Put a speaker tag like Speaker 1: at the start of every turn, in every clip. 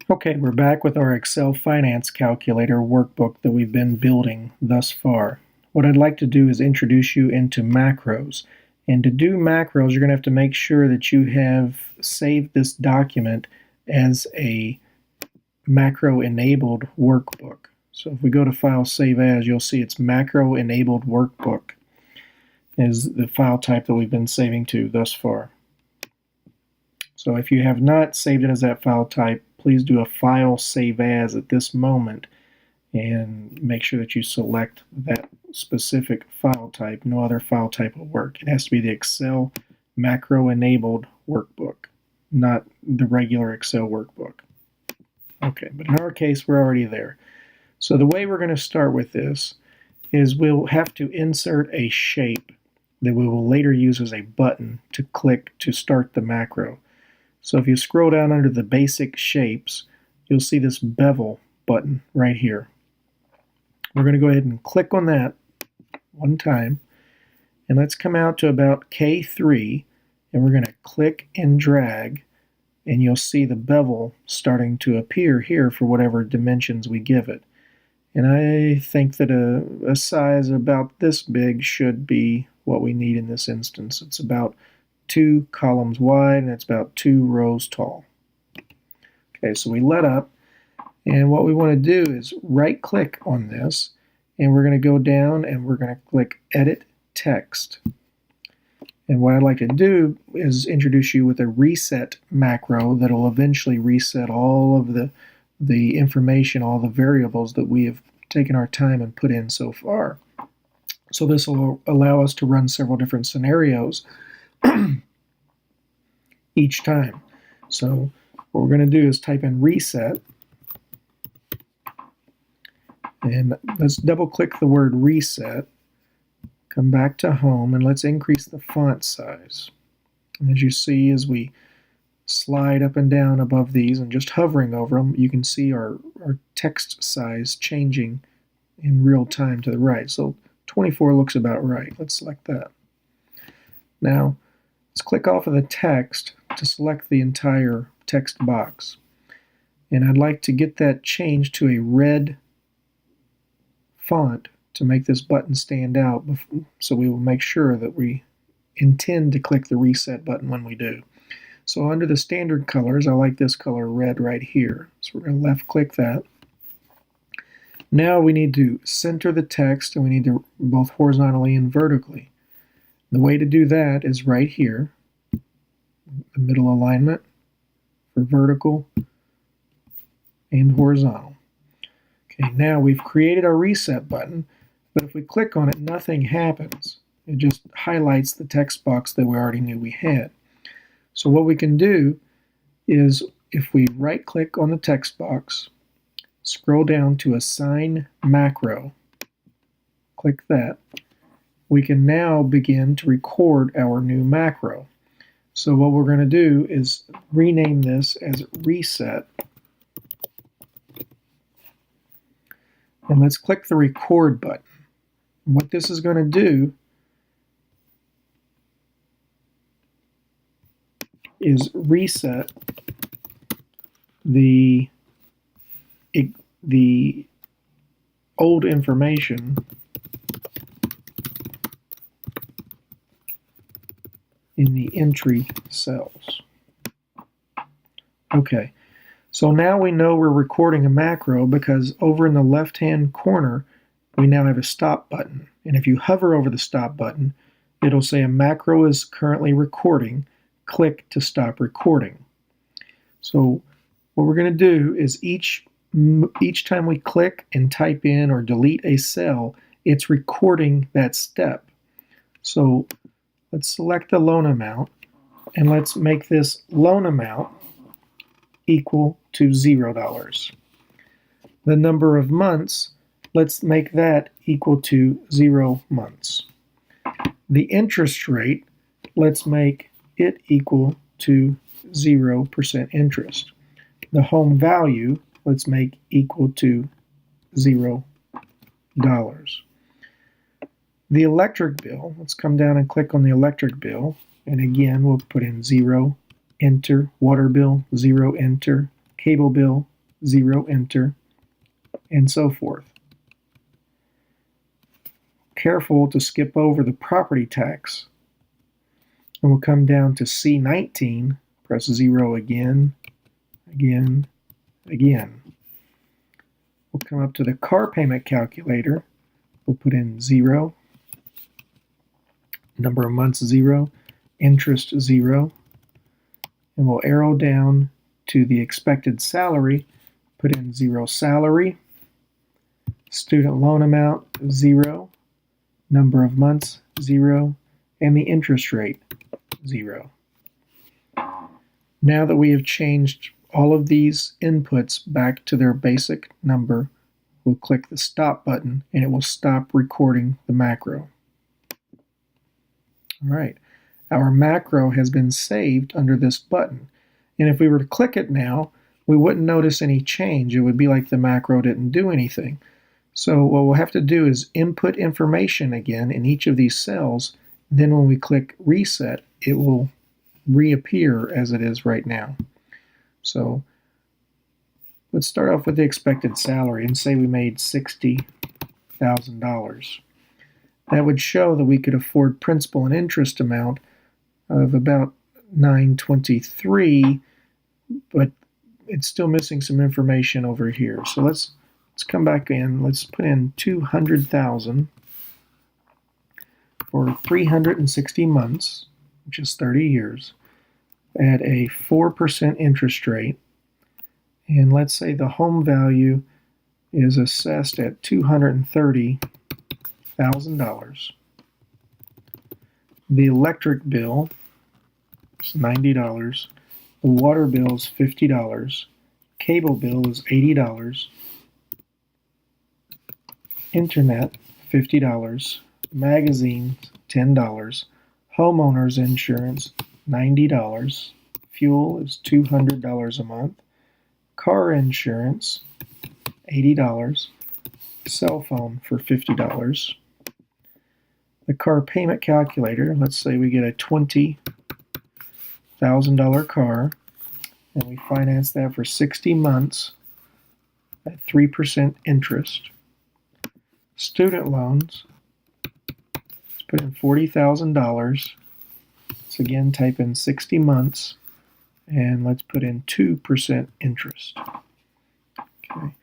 Speaker 1: Okay, we're back with our Excel Finance Calculator workbook that we've been building thus far. What I'd like to do is introduce you into macros. And to do macros, you're going to have to make sure that you have saved this document as a macro-enabled workbook. So if we go to File, Save As, you'll see it's macro-enabled workbook is the file type that we've been saving to thus far. So if you have not saved it as that file type, please do a File Save As at this moment and make sure that you select that specific file type. No other file type will work. It has to be the Excel macro-enabled workbook, not the regular Excel workbook. Okay, but in our case, we're already there. So the way we're going to start with this is we'll have to insert a shape that we will later use as a button to click to start the macro. So if you scroll down under the basic shapes, you'll see this bevel button right here. We're going to go ahead and click on that one time, and let's come out to about K3, and we're going to click and drag, and you'll see the bevel starting to appear here for whatever dimensions we give it. And I think that a size about this big should be what we need in this instance. It's about 2 columns wide, and it's about 2 rows tall. Okay, so we let up, and what we want to do is right-click on this, and we're going to go down and we're going to click Edit Text. And what I'd like to do is introduce you with a reset macro that will eventually reset all of the information, all the variables that we have taken our time and put in so far. So this will allow us to run several different scenarios each time. So what we're going to do is type in reset, and let's double click the word reset, come back to home, and let's increase the font size. And as you see, as we slide up and down above these and just hovering over them, you can see our text size changing in real time to the right. So 24 looks about right. Let's select that. Now let's click off of the text to select the entire text box. And I'd like to get that changed to a red font to make this button stand out, so we will make sure that we intend to click the reset button when we do. So under the standard colors, I like this color red right here. So we're going to left click that. Now we need to center the text, and we need to both horizontally and vertically. The way to do that is right here, the middle alignment for vertical and horizontal. Okay, now we've created our reset button, but if we click on it, nothing happens. It just highlights the text box that we already knew we had. So what we can do is, if we right-click on the text box, scroll down to Assign Macro, click that, we can now begin to record our new macro. So what we're going to do is rename this as Reset, and let's click the Record button. And what this is going to do is reset the old information in the entry cells. Okay, so now we know we're recording a macro because over in the left-hand corner we now have a stop button. And if you hover over the stop button, it'll say a macro is currently recording. Click to stop recording. So what we're going to do is each time we click and type in or delete a cell, it's recording that step. So let's select the loan amount, and let's make this loan amount equal to $0. The number of months, let's make that equal to 0 months. The interest rate, let's make it equal to 0% interest. The home value, let's make equal to $0. The electric bill, let's come down and click on the electric bill, and again we'll put in 0, enter. Water bill, 0, enter. Cable bill, 0, enter, and so forth. Careful to skip over the property tax. And we'll come down to C19, press 0 again, again, again. We'll come up to the car payment calculator. We'll put in 0, number of months 0, interest 0, and we'll arrow down to the expected salary, put in 0 salary, student loan amount 0, number of months 0, and the interest rate 0. Now that we have changed all of these inputs back to their basic number, we'll click the stop button and it will stop recording the macro. All right, our macro has been saved under this button. And if we were to click it now, we wouldn't notice any change. It would be like the macro didn't do anything. So what we'll have to do is input information again in each of these cells. Then when we click reset, it will reappear as it is right now. So let's start off with the expected salary and say we made $60,000. That would show that we could afford principal and interest amount of about $923, but it's still missing some information over here. So let's come back in. Let's put in $200,000 for 360 months, which is 30 years, at a 4% interest rate. And let's say the home value is assessed at $230,000. The electric bill is $90. The water bill is $50. Cable bill is $80. Internet, $50. Magazines, $10. Homeowners insurance, $90. Fuel is $200 a month. Car insurance, $80. Cell phone for $50. The car payment calculator, let's say we get a $20,000 car and we finance that for 60 months at 3% interest. Student loans, let's put in $40,000. Let's again type in 60 months and let's put in 2% interest. Okay.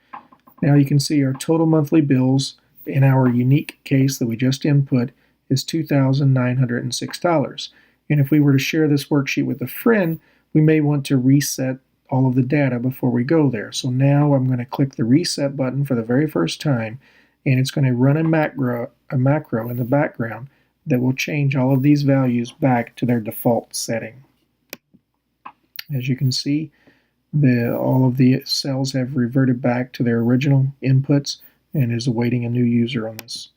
Speaker 1: Now you can see our total monthly bills in our unique case that we just input is $2,906. And if we were to share this worksheet with a friend, we may want to reset all of the data before we go there. So now I'm going to click the reset button for the very first time, and it's going to run a macro in the background that will change all of these values back to their default setting. As you can see, all of the cells have reverted back to their original inputs and is awaiting a new user on this